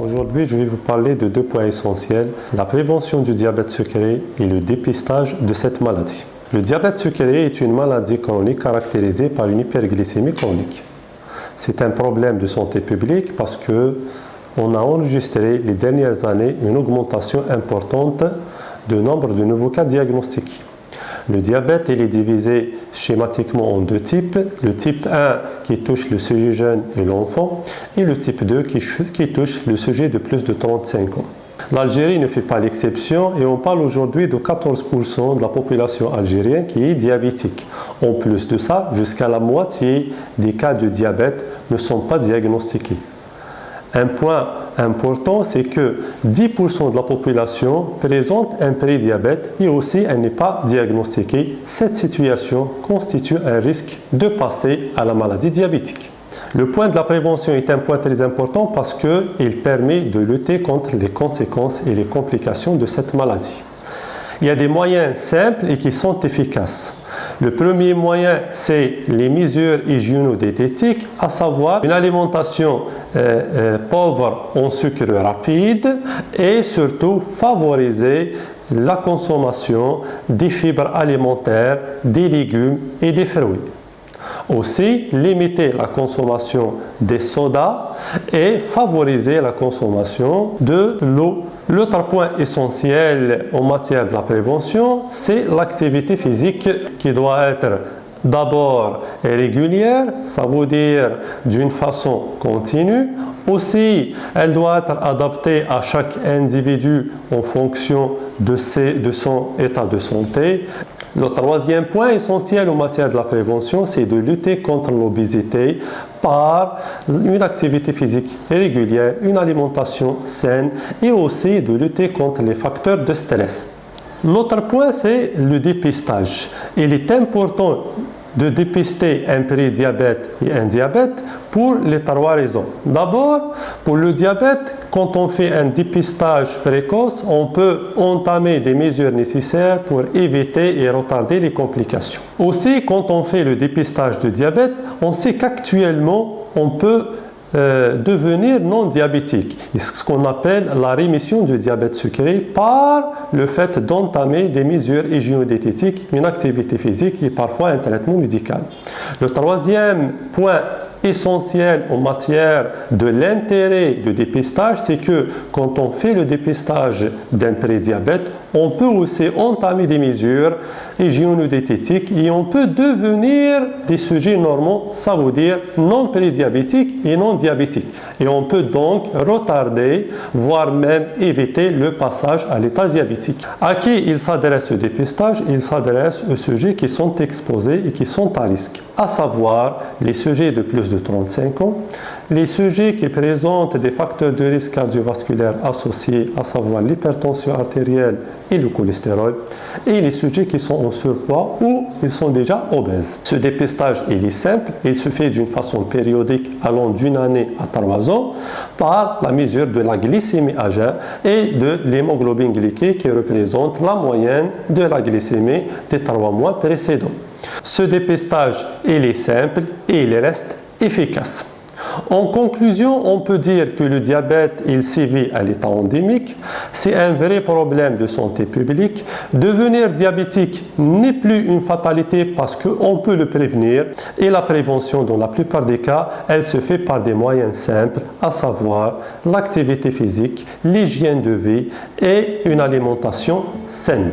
Aujourd'hui, je vais vous parler de deux points essentiels, la prévention du diabète sucré et le dépistage de cette maladie. Le diabète sucré est une maladie chronique caractérisée par une hyperglycémie chronique. C'est un problème de santé publique parce qu'on a enregistré les dernières années une augmentation importante du nombre de nouveaux cas diagnostiqués. Le diabète il est divisé schématiquement en deux types. Le type 1 qui touche le sujet jeune et l'enfant et le type 2 qui touche le sujet de plus de 35 ans. L'Algérie ne fait pas l'exception et on parle aujourd'hui de 14% de la population algérienne qui est diabétique. En plus de ça, jusqu'à la moitié des cas de diabète ne sont pas diagnostiqués. Un point important, c'est que 10% de la population présente un prédiabète et aussi elle n'est pas diagnostiquée. Cette situation constitue un risque de passer à la maladie diabétique. Le point de la prévention est un point très important parce qu'il permet de lutter contre les conséquences et les complications de cette maladie. Il y a des moyens simples et qui sont efficaces. Le premier moyen, c'est les mesures hygiéno-diététiques, à savoir une alimentation pauvre en sucre rapide et surtout favoriser la consommation des fibres alimentaires, des légumes et des fruits. Aussi, limiter la consommation des sodas et favoriser la consommation de l'eau. L'autre point essentiel en matière de la prévention, c'est l'activité physique qui doit être d'abord régulière, ça veut dire d'une façon continue. Aussi, elle doit être adaptée à chaque individu en fonction de son état de santé. Le troisième point essentiel en matière de la prévention, c'est de lutter contre l'obésité par une activité physique régulière, une alimentation saine et aussi de lutter contre les facteurs de stress. L'autre point, c'est le dépistage. Il est important de dépister un prédiabète et un diabète pour les trois raisons. D'abord, pour le diabète, quand on fait un dépistage précoce, on peut entamer des mesures nécessaires pour éviter et retarder les complications. Aussi, quand on fait le dépistage du diabète, on sait qu'actuellement, on peut devenir non diabétique. C'est ce qu'on appelle la rémission du diabète sucré par le fait d'entamer des mesures hygiéno-diététiques, une activité physique et parfois un traitement médical. Le troisième point essentiel en matière de l'intérêt du dépistage, c'est que quand on fait le dépistage d'un prédiabète, on peut aussi entamer des mesures hygiéno-diététiques et on peut devenir des sujets normaux, ça veut dire non prédiabétiques et non diabétiques. Et on peut donc retarder, voire même éviter le passage à l'état diabétique. À qui il s'adresse ce dépistage? Il s'adresse aux sujets qui sont exposés et qui sont à risque, à savoir les sujets de plus de 35 ans, les sujets qui présentent des facteurs de risque cardiovasculaire associés, à savoir l'hypertension artérielle et le cholestérol, et les sujets qui sont en surpoids ou ils sont déjà obèses. Ce dépistage il est simple, il se fait d'une façon périodique allant d'une année à 3 ans par la mesure de la glycémie à jeun et de l'hémoglobine glyquée qui représente la moyenne de la glycémie des 3 mois précédents. Ce dépistage il est simple et il reste efficace. En conclusion, on peut dire que le diabète il sévit à l'état endémique. C'est un vrai problème de santé publique. Devenir diabétique n'est plus une fatalité parce qu'on peut le prévenir. Et la prévention, dans la plupart des cas, elle se fait par des moyens simples, à savoir l'activité physique, l'hygiène de vie et une alimentation saine.